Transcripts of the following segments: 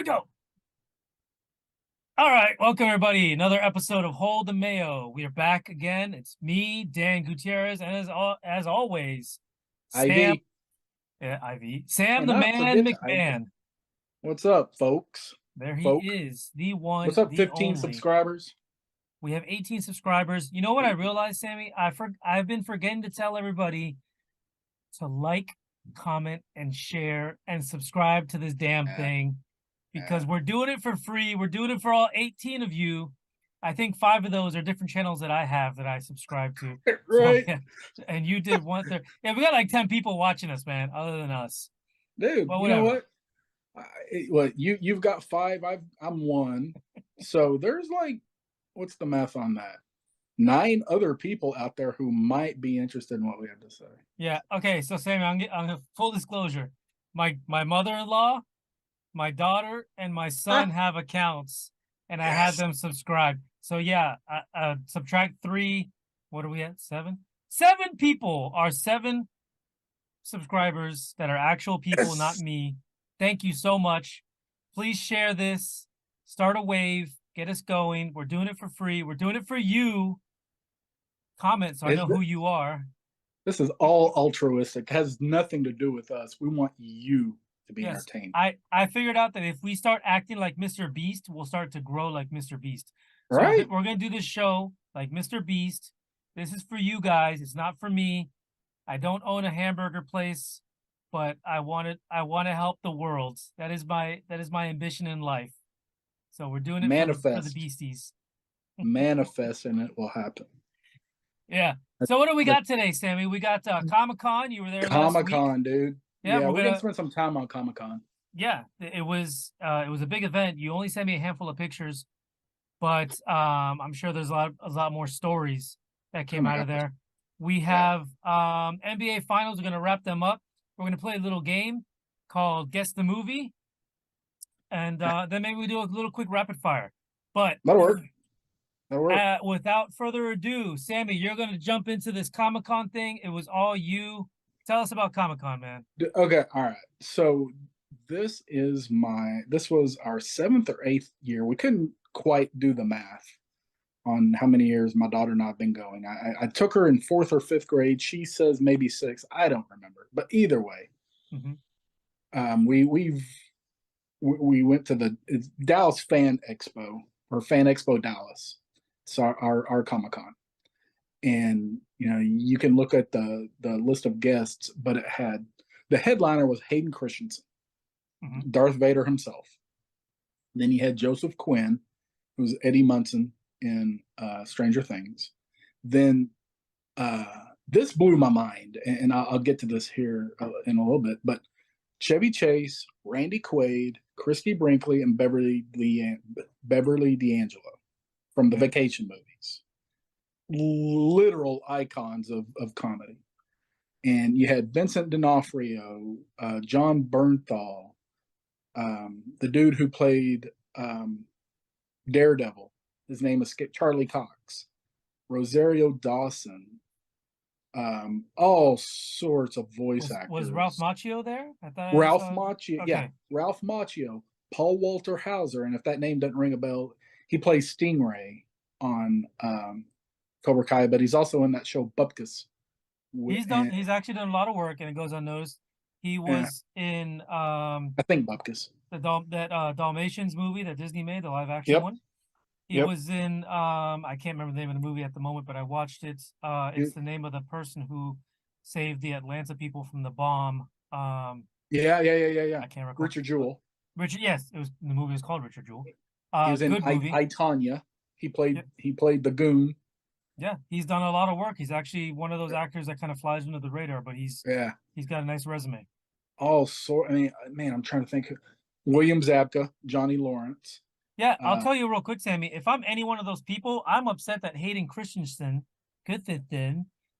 we go. All right, welcome everybody. Another episode of Hold the Mayo. We are back again. It's me, Dan Gutierrez, and as always, Sam. IV. IV. Sam And the not Man forget to IV. McMahon. What's up, folks? There he Folk. is, the one, What's up, the 15 only. subscribers? We have 18 subscribers. You know what I realized, Sammy? I've been forgetting to tell everybody to like, comment, and share and subscribe to this damn thing. Because we're doing it for free. We're doing it for all 18 of you. I think 5 of those are different channels that I have that I subscribe to. Right. So, yeah, and you did one there. Yeah, we got like 10 people watching us, man, other than us. Dude, Well, you know whatever. what? You've got 5, I'm 1. So there's like, what's the math on that? 9 other people out there who might be interested in what we have to say. Yeah. Okay. So, Sammy, I'm gonna full disclosure. My mother-in-law, my daughter, and my son have accounts, and I had them subscribed. So yeah, subtract 3. What are we at? 7. 7 people are 7 subscribers that are actual people, not me. Thank you so much. Please share this. Start a wave. Get us going. We're doing it for free. We're doing it for you. Comment so I know who you are. This is all altruistic. It has nothing to do with us. We want you to be entertained. I figured out that if we start acting like Mr. Beast, we'll start to grow like Mr. Beast. So right? we're gonna do this show like Mr. Beast. This is for you guys. It's not for me. I don't own a hamburger place, but I want to help the world. That is my ambition in life. So we're doing it for the beasties. Manifest and it will happen. Yeah. So what do we got today, Sammy? We got Comic-Con. You were there last week. Comic-Con, dude. Yeah, we're gonna spend some time on Comic-Con. Yeah, it was a big event. You only sent me a handful of pictures, but I'm sure there's a lot more stories that came out of there. We have NBA Finals. We're gonna wrap them up. We're gonna play a little game called Guess the Movie, and then maybe we do a little quick rapid fire. But that'll work. Without further ado, Sammy, you're gonna jump into this Comic-Con thing. It was all you. Tell us about Comic-Con, man. Okay, all right. So this was our 7th or 8th year. We couldn't quite do the math on how many years my daughter and I have been going. I took her in 4th or 5th grade. She says maybe 6. I don't remember, but either way, we went to the Dallas Fan Expo or Fan Expo Dallas. It's our Comic-Con, and you can look at the list of guests, but it had the headliner was Hayden Christensen, Darth Vader himself. Then you had Joseph Quinn, who's Eddie Munson in Stranger Things. Then this blew my mind, and I'll get to this here in a little bit. But Chevy Chase, Randy Quaid, Christy Brinkley, and Beverly D'Angelo from the Vacation movies. Literal icons of comedy. And you had Vincent D'Onofrio, John Bernthal, the dude who played Daredevil. His name is Charlie Cox, Rosario Dawson, all sorts of voice actors. Was Ralph Macchio there? Ralph Macchio, okay. Yeah, Ralph Macchio, Paul Walter Hauser, and if that name doesn't ring a bell, he plays Stingray on Cobra Kai, but he's also in that show Bupkis. He's actually done a lot of work, and it goes unnoticed. He was in I think Bupkis. That Dalmatians movie that Disney made, the live action one. He was in I can't remember the name of the movie at the moment, but I watched it. It's the name of the person who saved the Atlanta people from the bomb. Yeah. I can't recall. Richard Jewell. Yes, it was the movie was called Richard Jewell. He was in I, Tonya. He played the goon. Yeah, he's done a lot of work. He's actually one of those actors that kind of flies under the radar, but he's got a nice resume. I mean, man, I'm trying to think. William Zabka, Johnny Lawrence. Yeah, I'll tell you real quick, Sammy. If I'm any one of those people, I'm upset that Hayden Christensen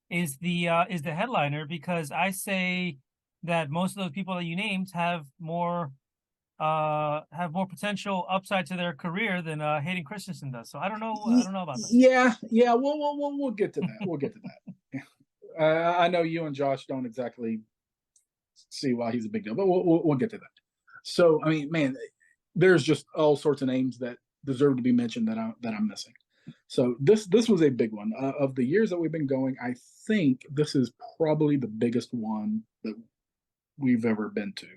is the headliner, because I say that most of those people that you named have more potential upside to their career than Hayden Christensen does. So I don't know about that. Yeah. We'll get to that. We'll get to that. I know you and Josh don't exactly see why he's a big deal, but we'll get to that. So I mean, man, there's just all sorts of names that deserve to be mentioned that I'm missing. So this was a big one. Of the years that we've been going, I think this is probably the biggest one that we've ever been to,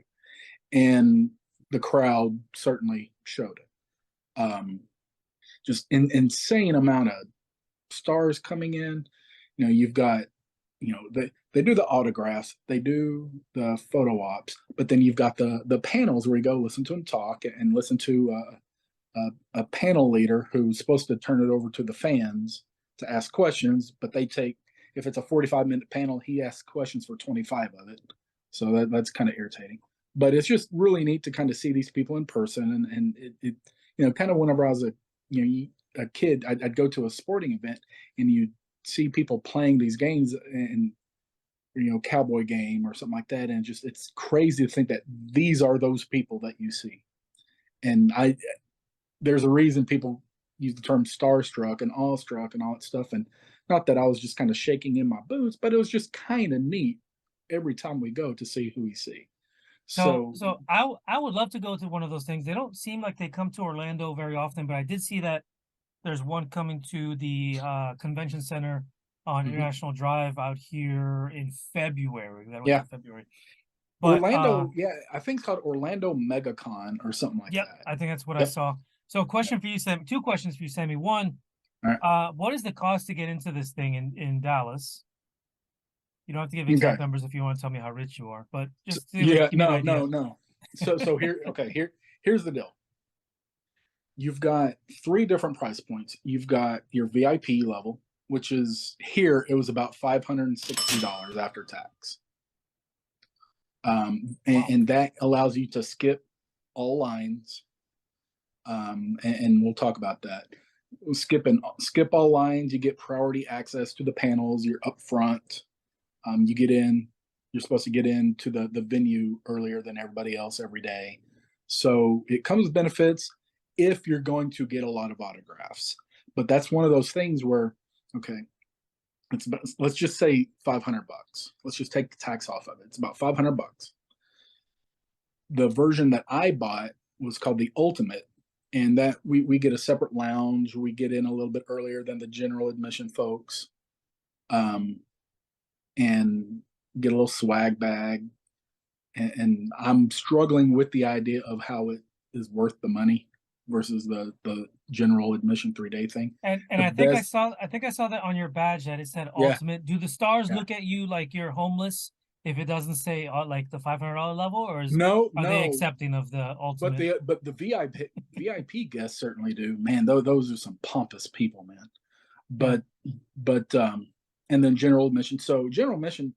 and the crowd certainly showed it. Just an insane amount of stars coming in. You know, you've got, you know, they do the autographs, they do the photo ops, but then you've got the panels where you go listen to them talk and listen to a panel leader who's supposed to turn it over to the fans to ask questions, but they take, if it's a 45-minute panel, he asks questions for 25 of it. So that's kind of irritating. But it's just really neat to kind of see these people in person, and it you know, kind of whenever I was a kid, I'd go to a sporting event and you see people playing these games and, you know, cowboy game or something like that, and just it's crazy to think that these are those people that you see. And there's a reason people use the term starstruck and awestruck and all that stuff. And not that I was just kind of shaking in my boots, but it was just kind of neat every time we go to see who we see. So, So I would love to go to one of those things. They don't seem like they come to Orlando very often, but I did see that there's one coming to the convention center on mhm. International Drive out here in February. That was Yeah, in February. But Orlando. Yeah, I think it's called Orlando MegaCon or something like yep, that. I think that's what I Yep. saw. So, Yep. question for you, Sam. Two questions for you, Sammy. One, All right. what is the cost to get into this thing in Dallas? You don't have to give Okay. exact numbers if you want to tell me how rich you are, but So, just to yeah. give me an No. idea. No. No. So here. Okay. Here's the deal. You've got three different price points. You've got your VIP level, which is here. It was about $560 after tax, Wow. and that allows you to skip all lines. And we'll talk about that. Skip all lines. You get priority access to the panels. You're up front. You get in. You're supposed to get into the venue earlier than everybody else every day. So it comes with benefits if you're going to get a lot of autographs. But that's one of those things where, okay, let's just say $500. Let's just take the tax off of it. It's about $500. The version that I bought was called the Ultimate, and that we get a separate lounge. We get in a little bit earlier than the general admission folks, um, and get a little swag bag. And I'm struggling with the idea of how it is worth the money versus the general admission 3 day thing. And The best, I think I saw that on your badge that it said yeah, ultimate. Do the stars yeah. look at you like you're homeless if it doesn't say like the $500 level, or No, are they no, accepting of the but ultimate? the VIP guests certainly do. Man, those are some pompous people, man. Yeah. But and then general admission. So general admission,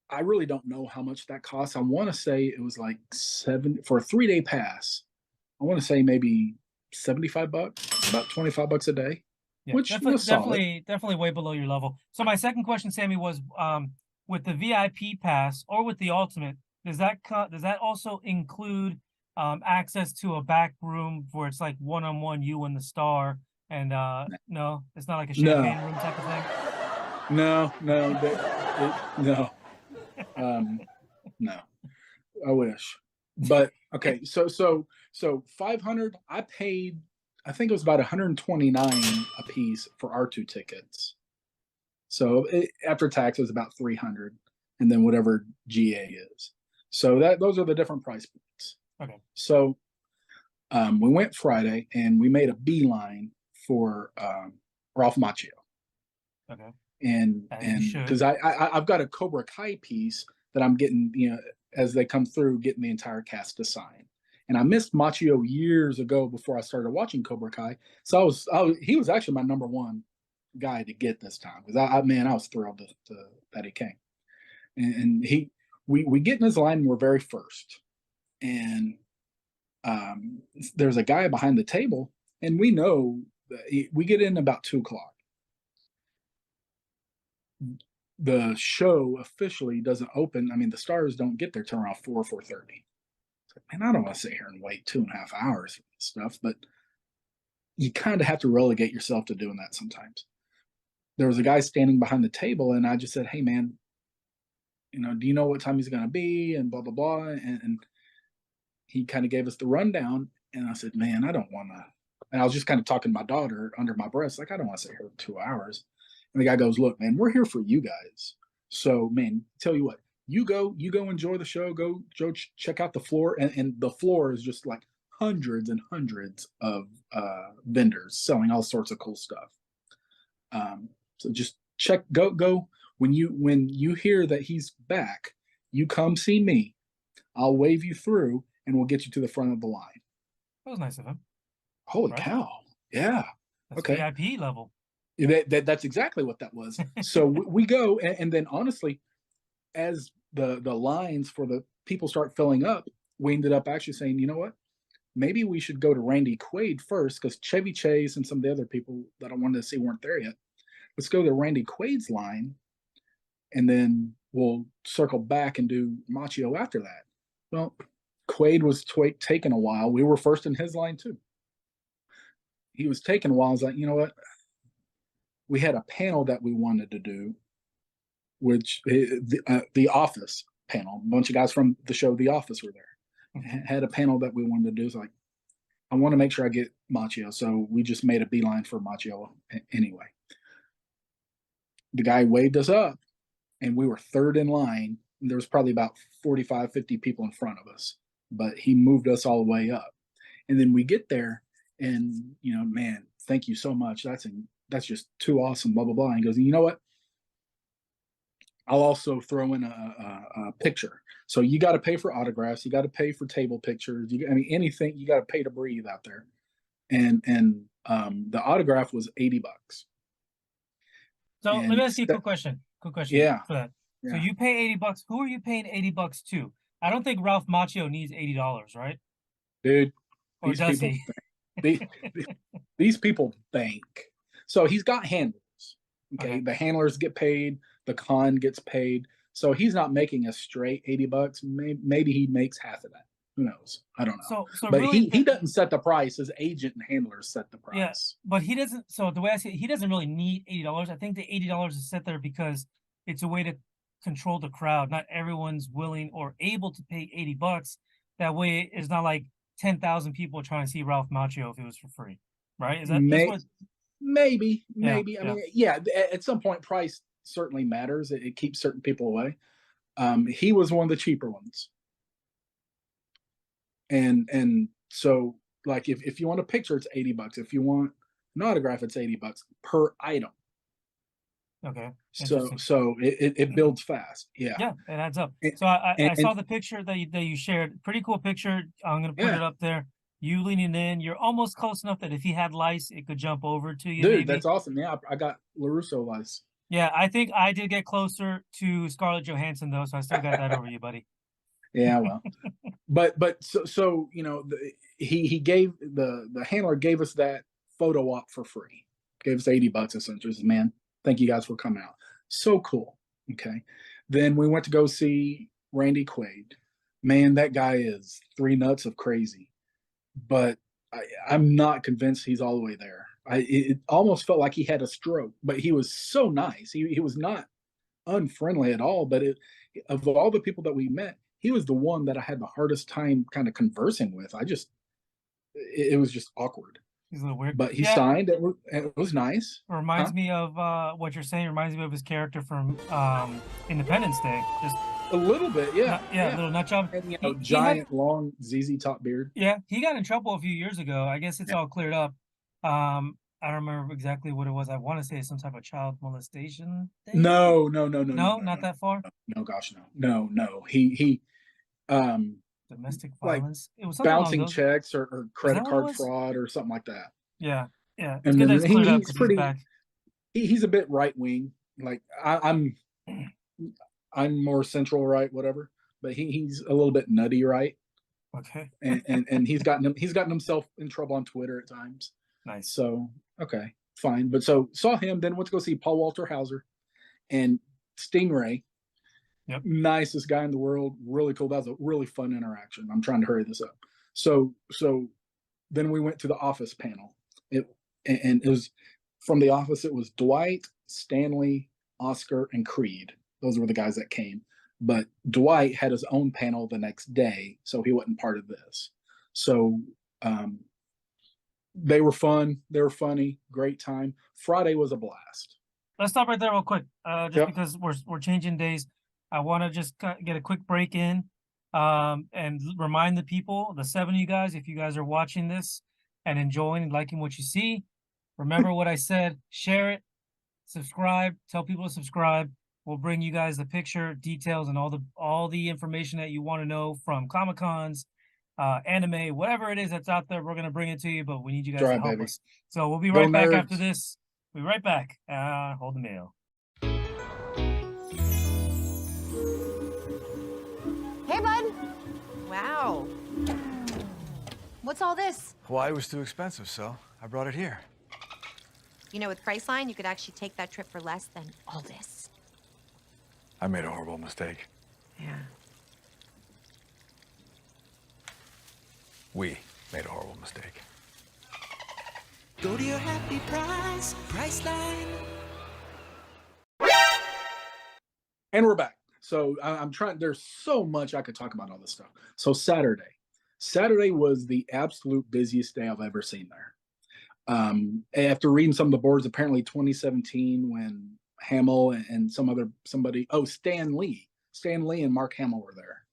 I really don't know how much that costs. I want to say it was like seven for a 3 day pass. I want to say maybe $75, about $25 a day, Yeah, which was solid. definitely way below your level. So my second question, Sammy, was with the VIP pass or with the ultimate, does that also include access to a back room where it's like one-on-one you and the star, and no, it's not like a No, champagne room type of thing? no, no, um, no. I wish, but okay. So 500. I paid. I think it was about 129 a piece for our two tickets. So after tax, it was about 300, and then whatever GA is. So those are the different price points. Okay. So we went Friday, and we made a beeline for Ralph Macchio, Okay. As you and should. because I've got a Cobra Kai piece that I'm getting, you know, as they come through, getting the entire cast to sign. And I missed Machio years ago before I started watching Cobra Kai, so he was actually my number one guy to get this time because man, I was thrilled that he came. And we get in his line, and we're very first, and there's a guy behind the table, and we know that we get in about 2 o'clock. The show officially doesn't open. I mean, the stars don't get there till around 4:30. And I don't want to sit here and wait 2.5 hours for this stuff, but you kind of have to relegate yourself to doing that sometimes. There was a guy standing behind the table, and I just said, "Hey, man, you know, do you know what time he's going to be?" And blah blah blah. And he kind of gave us the rundown, and I said, man, I don't want to. And I was just kind of talking to my daughter under my breath, like, I don't want to sit here for 2 hours. And the guy goes, look, man, we're here for you guys. So, man, tell you what, you go enjoy the show, go check out the floor. And the floor is just like hundreds and hundreds of vendors selling all sorts of cool stuff. So just go when you hear that he's back, you come see me. I'll wave you through and we'll get you to the front of the line. That was nice of him. Holy cow. Yeah. That's okay. VIP level. That's exactly what that was. So we go, and then honestly, as the lines for the people start filling up, we ended up actually saying, you know what? Maybe we should go to Randy Quaid first, because Chevy Chase and some of the other people that I wanted to see weren't there yet. Let's go to Randy Quaid's line, and then we'll circle back and do Machio after that. Well, Quaid was taking a while. We were first in his line too. He was taking a while. I was like, you know what? We had a panel that we wanted to do, which the Office panel. A bunch of guys from the show The Office were there. Had a panel that we wanted to do. It's like, I want to make sure I get Machio. So we just made a beeline for Machio anyway. The guy waved us up, and we were third in line. There was probably about 45, 50 people in front of us, but he moved us all the way up. And then we get there, and, you know, man, thank you so much. That's just too awesome, blah, blah, blah. And he goes, you know what? I'll also throw in a picture. So you got to pay for autographs. You got to pay for table pictures. Anything, you got to pay to breathe out there. And the autograph was $80. So let me ask you a quick question. Yeah. For that. Yeah. So you pay $80. Who are you paying $80 to? I don't think Ralph Macchio needs $80, right? Dude, or does he? These people bank. So he's got handlers. Okay? The handlers get paid. The con gets paid. So he's not making a straight $80. Maybe he makes half of that. Who knows? I don't know. So but really, he doesn't set the price. His agent and handlers set the price. Yeah, but he doesn't. So the way I see it, he doesn't really need $80. I think the $80 is set there because it's a way to control the crowd. Not everyone's willing or able to pay $80. That way, it's not like 10,000 people trying to see Ralph Macchio if it was for free, right? Is that maybe? Yeah, I mean, yeah. At some point, price certainly matters. It keeps certain people away. He was one of the cheaper ones, and so like if you want a picture, it's $80. If you want an autograph, it's $80 per item. Okay. So it builds fast. Yeah. Yeah, it adds up. So I saw the picture that you shared. Pretty cool picture. I'm gonna put it up there. You leaning in. You're almost close enough that if he had lice, it could jump over to you. Dude, maybe. That's awesome. Yeah, I got LaRusso lice. Yeah, I think I did get closer to Scarlett Johansson though, so I still got that over you, buddy. Yeah, well, but so you know, he gave the handler gave us that photo op for free. Gave us $80 essentially. Says, man, thank you guys for coming out. So cool. Okay, then we went to go see Randy Quaid. Man, that guy is three nuts of crazy, but I'm not convinced he's all the way there. It almost felt like he had a stroke, but he was so nice. He was not unfriendly at all. But of all the people that we met, he was the one that I had the hardest time kind of conversing with. It was just awkward. He's a little weird. But he signed. It was nice. Reminds me of what you're saying. Reminds me of his character from Independence Day. Just a little bit, yeah. A little nut job. And giant, long ZZ Top beard. Yeah, he got in trouble a few years ago. I guess it's all cleared up. I don't remember exactly what it was. I want to say some type of child molestation thing. No, not that far. No, gosh, no. He domestic violence. Like it was bouncing checks or credit card fraud or something like that. Yeah. It's and good that it's cleared up he's pretty. He's a bit right wing. Like I'm more central right, whatever. But he's a little bit nutty right. Okay. and he's gotten himself in trouble on Twitter at times. Nice. So okay, fine. But so saw him, then went to go see Paul Walter Hauser and Stingray. Yep. Nicest guy in the world. Really cool. That was a really fun interaction. I'm trying to hurry this up. So then we went to the Office panel. It was from the Office. It was Dwight, Stanley, Oscar, and Creed. Those were the guys that came. but Dwight had his own panel the next day, so he wasn't part of this. So they were fun. They were funny. Great time. Friday was a blast. Let's stop right there real quick. Just Yep. because we're changing days, I want to just get a quick break in, and remind the people, the 7 of you guys, if you guys are watching this and enjoying and liking what you see, remember what I said. Share it, subscribe, tell people to subscribe. We'll bring you guys the picture, details, and all the information that you want to know from Comic Cons, anime, whatever it is that's out there. We're gonna bring it to you, but we need you guys to help us. So we'll be right back after this. We'll be right back. Hold the mail. Hey, bud. Wow. What's all this? Hawaii was too expensive, so I brought it here. You know, with Priceline, you could actually take that trip for less than all this. I made a horrible mistake. Yeah. We made a horrible mistake. Go to your happy price, Priceline. And we're back. So I'm trying, there's so much I could talk about all this stuff. So Saturday was the absolute busiest day I've ever seen there. After reading some of the boards, apparently 2017 when Hamill and Stan Lee and Mark Hamill were there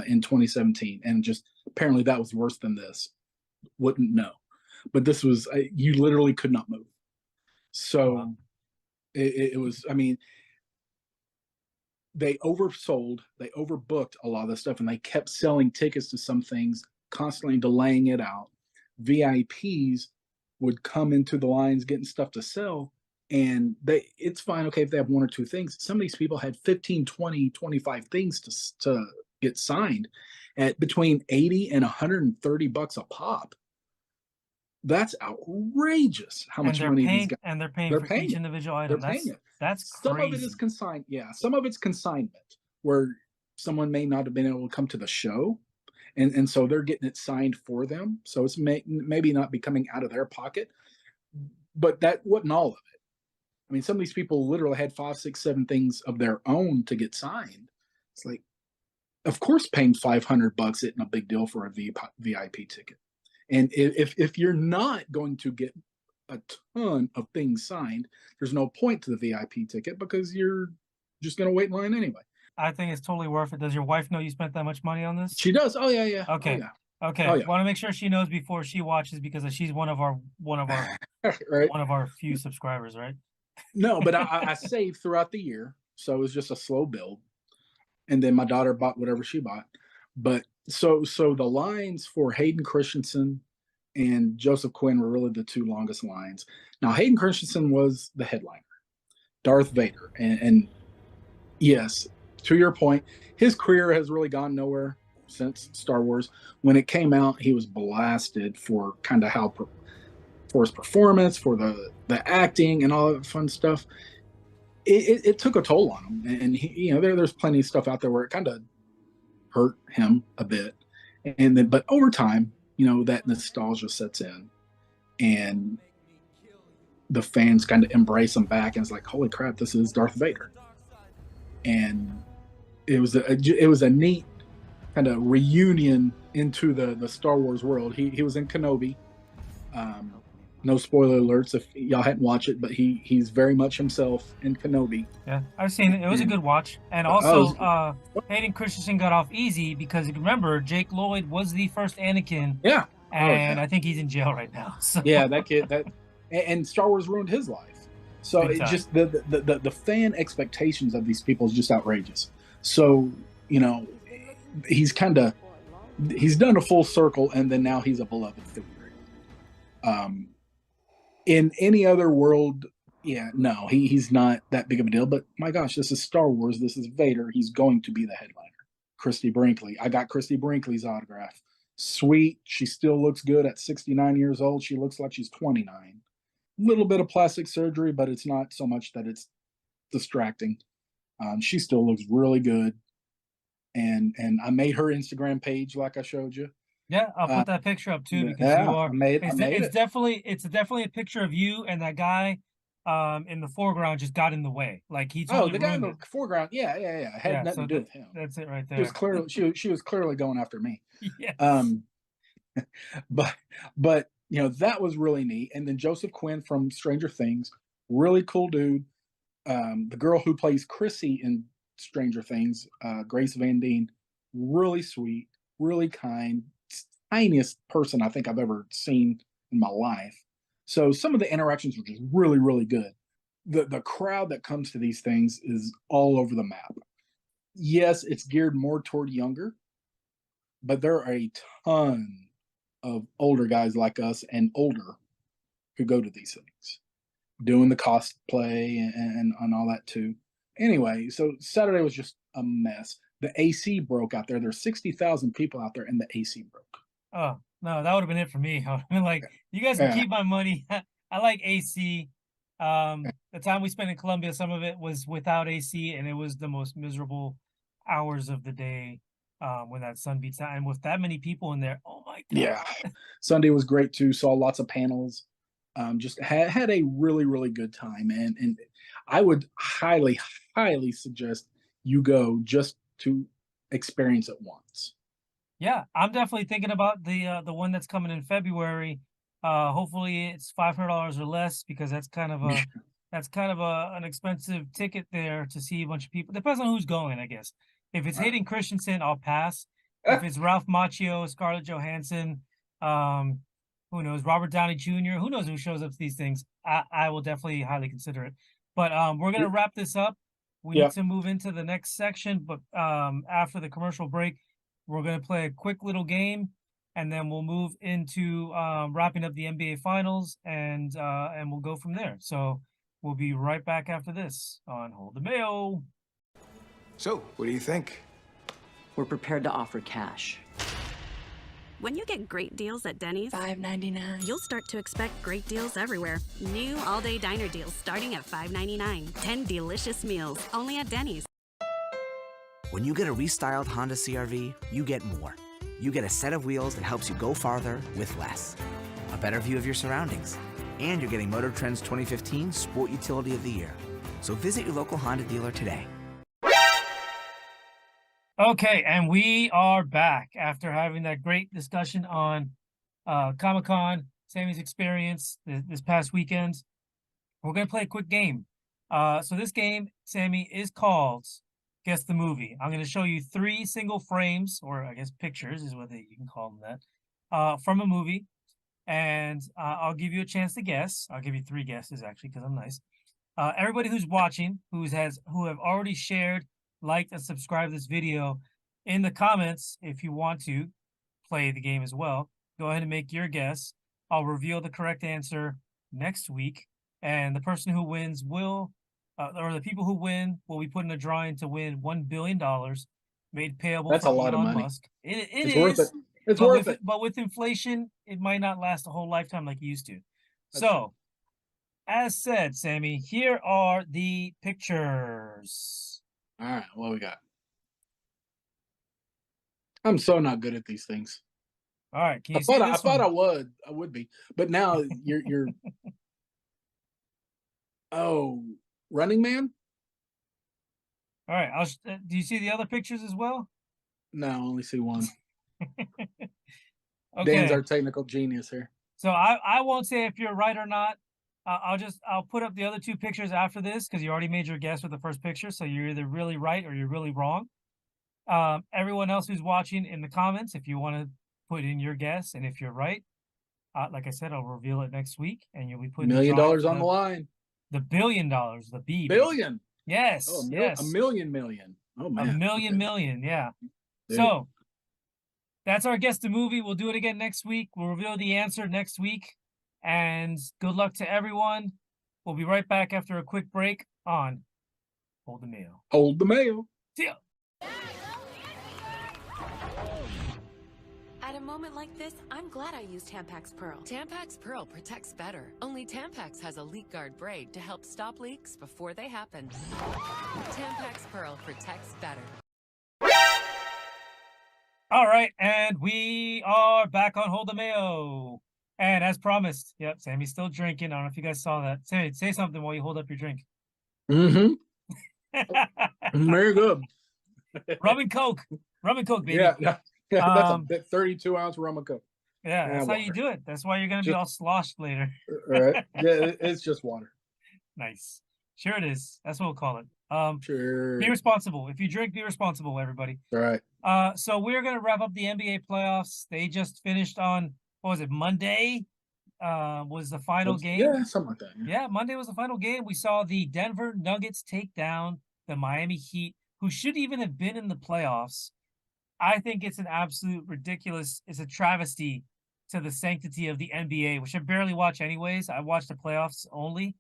in 2017. And just apparently that was worse than this. Wouldn't know. But this was, you literally could not move. So it was, I mean, they oversold, they overbooked a lot of the stuff, and they kept selling tickets to some things, constantly delaying it out. VIPs would come into the lines getting stuff to sell, and it's fine, okay, if they have one or two things. Some of these people had 15, 20, 25 things to get signed at between 80 and 130 bucks a pop. That's outrageous how much money these guys. And they're paying for each individual item. That's crazy. Some of it is consigned. Yeah, some of it's consignment where someone may not have been able to come to the show, and so they're getting it signed for them. So it's maybe not be coming out of their pocket, but that wasn't all of it. I mean, some of these people literally had 5, 6, 7 things of their own to get signed. It's like, of course, paying $500 isn't a big deal for a VIP ticket. And if you're not going to get a ton of things signed, there's no point to the VIP ticket because you're just going to wait in line anyway. I think it's totally worth it. Does your wife know you spent that much money on this? She does. Oh yeah. Okay. Oh, yeah. Okay. Oh, yeah. Want to make sure she knows before she watches because she's one of our right. one of our few subscribers, right? No, but I saved throughout the year, so it was just a slow build, and then my daughter bought whatever she bought. But so the lines for Hayden Christensen and Joseph Quinn were really the two longest lines. Now Hayden Christensen was the headliner, Darth Vader, and yes, to your point, his career has really gone nowhere since Star Wars. When it came out, he was blasted for kind of for his performance, for the acting and all that fun stuff. It took a toll on him, and he, there's plenty of stuff out there where it kind of hurt him a bit, and then but over time, that nostalgia sets in, and the fans kind of embrace him back, and it's like, holy crap, this is Darth Vader. And it was a neat kind of reunion into the Star Wars world. He was in Kenobi. No spoiler alerts if y'all hadn't watched it, but he's very much himself in Kenobi. Yeah, I've seen it. It was a good watch. And also, Hayden Christensen got off easy because, remember, Jake Lloyd was the first Anakin. Yeah. And I think he's in jail right now. So. Yeah, that kid. And Star Wars ruined his life. So it just the fan expectations of these people is just outrageous. So he's done a full circle, and then now he's a beloved figure. In any other world, no, he's not that big of a deal. But my gosh, this is Star Wars. This is Vader. He's going to be the headliner. Christy Brinkley. I got Christy Brinkley's autograph. Sweet. She still looks good at 69 years old. She looks like she's 29. Little bit of plastic surgery, but it's not so much that it's distracting. She still looks really good. And I made her Instagram page like I showed you. Yeah, I'll put that picture up too because you are. It's definitely a picture of you and that guy in the foreground just got in the way. Like he Oh, totally the guy in ruined the it. foreground. Yeah. It had Yeah, nothing so to do with him. that's it right She was there. clearly she was clearly going after me. Yes. But that was really neat. And then Joseph Quinn from Stranger Things, really cool dude. The girl who plays Chrissy in Stranger Things, Grace Van Dien, really sweet, really kind, tiniest person I think I've ever seen in my life. So some of the interactions were just really, really good. The crowd that comes to these things is all over the map. Yes, it's geared more toward younger, but there are a ton of older guys like us and older who go to these things, doing the cosplay and all that too. Anyway, so Saturday was just a mess. The AC broke out there. There's 60,000 people out there, and the AC broke. Oh no, that would have been it for me. I would have been like, you guys can Yeah. keep my money. I like AC. The time we spent in Colombia, some of it was without AC, and it was the most miserable hours of the day when that sun beats down. And with that many people in there, oh my god. Yeah. Sunday was great too. Saw lots of panels. Just had a really, really good time. And I would highly, highly suggest you go just to experience it once. Yeah, I'm definitely thinking about the one that's coming in February. Hopefully it's $500 or less because that's kind of an expensive ticket there to see a bunch of people. Depends on who's going, I guess. If it's Hayden Christensen, I'll pass. If it's Ralph Macchio, Scarlett Johansson, who knows, Robert Downey Jr., who knows who shows up to these things, I will definitely highly consider it. But we're gonna wrap this up. We need to move into the next section, but after the commercial break, we're going to play a quick little game, and then we'll move into wrapping up the NBA Finals, and we'll go from there. So we'll be right back after this on Hold the Mayo. So, what do you think? We're prepared to offer cash. When you get great deals at Denny's, $5.99. you'll start to expect great deals everywhere. New all-day diner deals starting at $5.99. 10 delicious meals, only at Denny's. When you get a restyled Honda CRV, you get more. You get a set of wheels that helps you go farther with less. A better view of your surroundings. And you're getting Motor Trend's 2015 Sport Utility of the Year. So visit your local Honda dealer today. Okay, and we are back after having that great discussion on Comic-Con, Sammy's experience this past weekend. We're going to play a quick game. So this game, Sammy, is called Guess the Movie. I'm going to show you 3 single frames, or I guess pictures is what you can call them that, from a movie. And I'll give you a chance to guess. I'll give you 3 guesses, actually, because I'm nice. Everybody who's watching, who have already shared, liked, and subscribed this video, in the comments, if you want to play the game as well, go ahead and make your guess. I'll reveal the correct answer next week, and the person who wins will, or the people who win will be put in a drawing to win $1 billion made payable. That's from a lot of Elon money. Musk. It It's is worth it. It's but worth with it. But with inflation, it might not last a whole lifetime like it used to. That's So, as said, Sammy, here are the pictures. All right, what we got? I'm so not good at these things. All right, can you I see thought this I one? would be, but now you're. Oh, Running Man? All right, do you see the other pictures as well? No, I only see one. Okay. Dan's our technical genius here. So I won't say if you're right or not. I'll put up the other 2 pictures after this because you already made your guess with the first picture. So you're either really right or you're really wrong. Everyone else who's watching, in the comments, if you want to put in your guess, and if you're right, like I said, I'll reveal it next week, and you'll be putting $1 million on the line. The $1 billion, the B. Billion. Yes. Oh, yes. $1 million. Oh man. $1 million. Yeah. Dude. So that's our Guess the Movie. We'll do it again next week. We'll reveal the answer next week. And good luck to everyone. We'll be right back after a quick break on Hold the Mayo. Hold the Mayo. See ya. At a moment like this, I'm glad I used Tampax Pearl. Tampax Pearl protects better. Only Tampax has a leak guard braid to help stop leaks before they happen. Tampax Pearl protects better. All right, and we are back on Hold the Mayo. And as promised, yep, Sammy's still drinking. I don't know if you guys saw that. Sammy, say something while you hold up your drink. Very good. Rum and Coke. Rum and Coke, baby. Yeah, that's a Um, 32-ounce rum and Coke. Yeah, that's how water. you do it. That's why you're gonna be all sloshed later. Right? Yeah, it's just water. Nice. Sure it is. That's what we'll call it. Sure. Be responsible. If you drink, be responsible, everybody. All right. So we're gonna wrap up the NBA playoffs. They just finished on, what was it, Monday? Was the final game. Yeah, something like that. Yeah, Monday was the final game. We saw the Denver Nuggets take down the Miami Heat, who should even have been in the playoffs. I think it's an absolute ridiculous, it's a travesty to the sanctity of the NBA, which I barely watch anyways. I watch the playoffs only.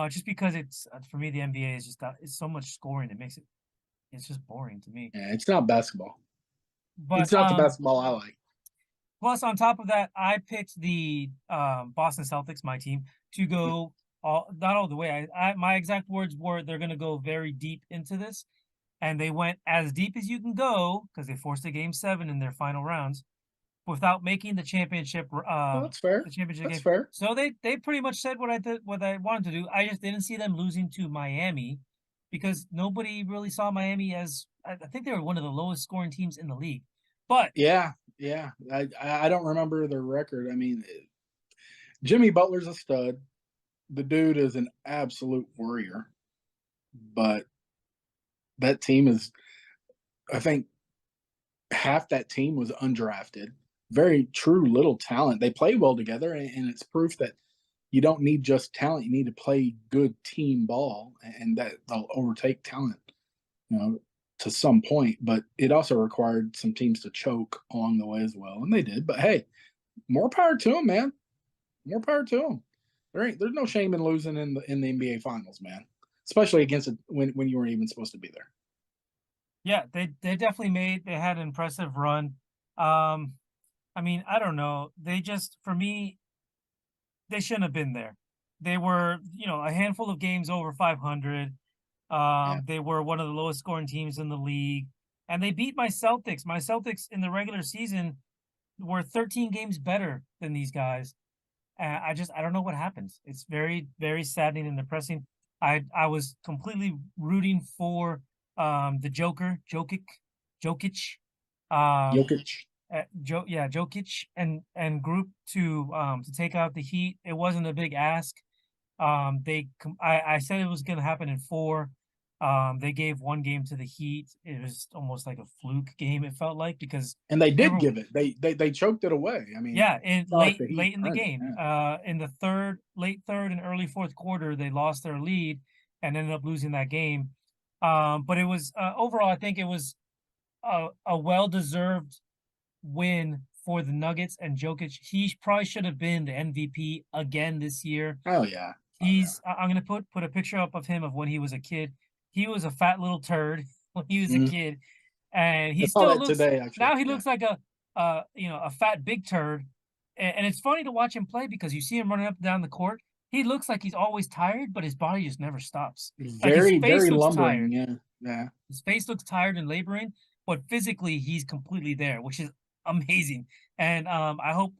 Just because it's, for me, the NBA is just, it's so much scoring. It's just boring to me. Yeah, it's not basketball. But it's not the basketball I like. Plus, on top of that, I picked the Boston Celtics, my team, to go not all the way. My exact words were they're going to go very deep into this, and they went as deep as you can go because they forced a Game 7 in their final rounds without making the championship. That's fair. The championship That's game. fair. So they pretty much said what I wanted to do. I just didn't see them losing to Miami because nobody really saw Miami as, I think they were one of the lowest scoring teams in the league. But yeah, I don't remember their record. I mean, Jimmy Butler's a stud. The dude is an absolute warrior. But that team is, I think, half that team was undrafted. Very true little talent. They play well together, and it's proof that you don't need just talent. You need to play good team ball, and that they'll overtake talent, to some point. But it also required some teams to choke along the way as well, and they did. But hey, more power to them, man. More power to them. There's no shame in losing in the NBA Finals, man. Especially against it when you weren't even supposed to be there. Yeah, they definitely had an impressive run. I mean, I don't know. They just, for me, they shouldn't have been there. They were, a handful of games over 500. They were one of the lowest scoring teams in the league, and they beat my Celtics. My Celtics in the regular season were 13 games better than these guys. I don't know what happens. It's very, very saddening and depressing. I was completely rooting for the Jokic, Jokic and group to take out the Heat. It wasn't a big ask. I said it was going to happen in 4. They gave one game to the Heat. It was almost like a fluke game. It felt like and they did give it. They choked it away. I mean, yeah, late in the right, game. yeah. In the late third and early fourth quarter, they lost their lead and ended up losing that game. But it was overall, I think it was a well-deserved win for the Nuggets and Jokic. He probably should have been the MVP again this year. Oh yeah. I'm gonna put a picture up of him of when he was a kid. He was a fat little turd when he was a kid, and he still looks today, actually. Now he looks like a fat big turd. And it's funny to watch him play because you see him running up and down the court. He looks like he's always tired, but his body just never stops. Very lumbering. Tired. Yeah. His face looks tired and laboring, but physically he's completely there, which is amazing. And I hope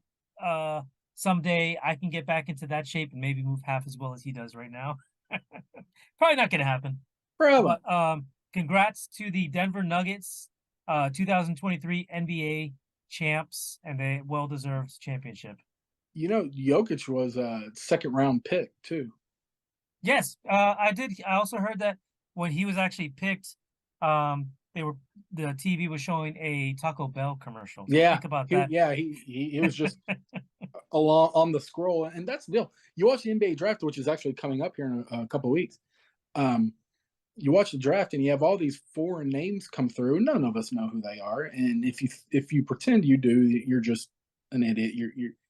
someday I can get back into that shape and maybe move half as well as he does right now. Probably not going to happen. Probably. But congrats to the Denver Nuggets, 2023 NBA champs, and a well-deserved championship. Jokic was a second-round pick too. Yes, I did. I also heard that when he was actually picked, the TV was showing a Taco Bell commercial. So think about that. He was just along on the scroll, and that's the deal. You watch the NBA draft, which is actually coming up here in a couple of weeks. You watch the draft, and you have all these foreign names come through. None of us know who they are, and if you pretend you do, you're just an idiot.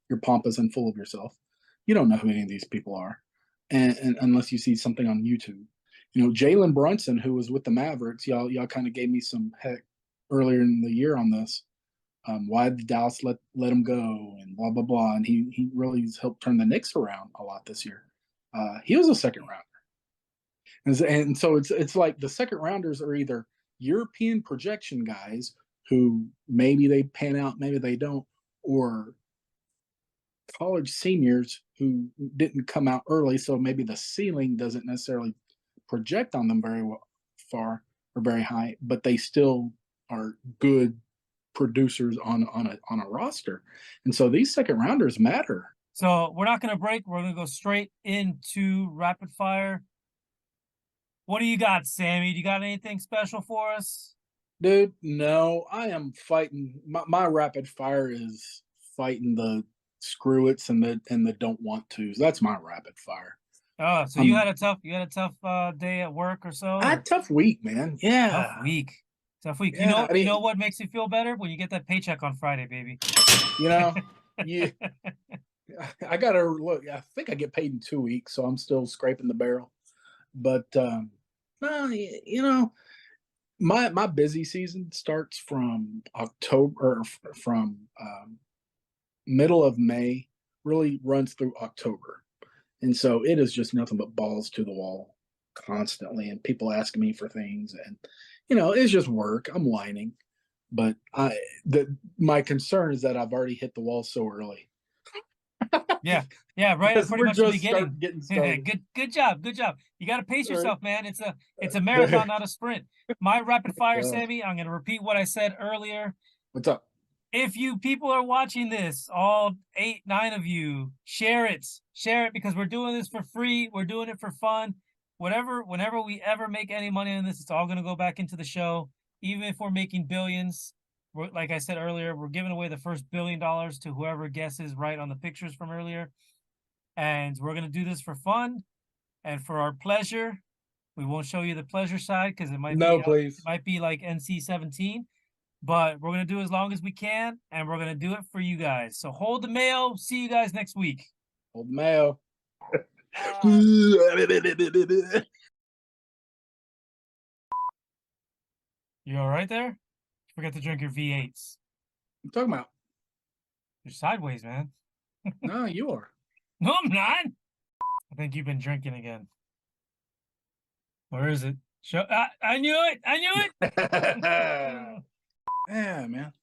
You're pompous and full of yourself. You don't know who any of these people are, and unless you see something on YouTube. Jalen Brunson, who was with the Mavericks, y'all kind of gave me some heck earlier in the year on this. Why did Dallas let him go and blah blah blah, and he really has helped turn the Knicks around a lot this year. He was a second rounder, and so it's like the second rounders are either European projection guys who maybe they pan out, maybe they don't, or college seniors who didn't come out early, so maybe the ceiling doesn't necessarily project on them very far or very high, but they still are good producers on a roster. And so these second rounders matter. So we're not going to break. We're going to go straight into rapid fire. What do you got, Sammy? Do you got anything special for us? Dude, no, I am fighting. My rapid fire is fighting the screw it's and the don't want tos. That's my rapid fire. Oh, so you had a tough day at work or so? I had a tough week, man. Yeah. Tough week. Tough week. Yeah, You know what makes you feel better? When you get that paycheck on Friday, baby. You know, I gotta look. I think I get paid in 2 weeks, so I'm still scraping the barrel. But no, you know, my busy season starts from October, or from middle of May, really runs through October, and so it is just nothing but balls to the wall constantly, and people asking me for things, and you know, it's just work. I'm whining, but my concern is that I've already hit the wall so early. Yeah, right. At pretty much the beginning. Getting started. Good job. You got to pace yourself, man. It's a marathon, not a sprint. My rapid fire, Yeah. Sammy. I'm gonna repeat what I said earlier. What's up? If you people are watching this, all 8, 9 of you, share it because we're doing this for free. We're doing it for fun. Whenever we ever make any money on this, it's all gonna go back into the show. Even if we're making billions. Like I said earlier, we're giving away the first $1 billion to whoever guesses right on the pictures from earlier. And we're going to do this for fun and for our pleasure. We won't show you the pleasure side because it might Please. it might be like NC-17. But we're going to do as long as we can, and we're going to do it for you guys. So hold the Mayo. See you guys next week. Hold the Mayo. You all right there? Forget to drink your V8s. I'm talking about. You're sideways, man. No, you are. No, I'm not. I think you've been drinking again. Where is it? I knew it. Yeah, man.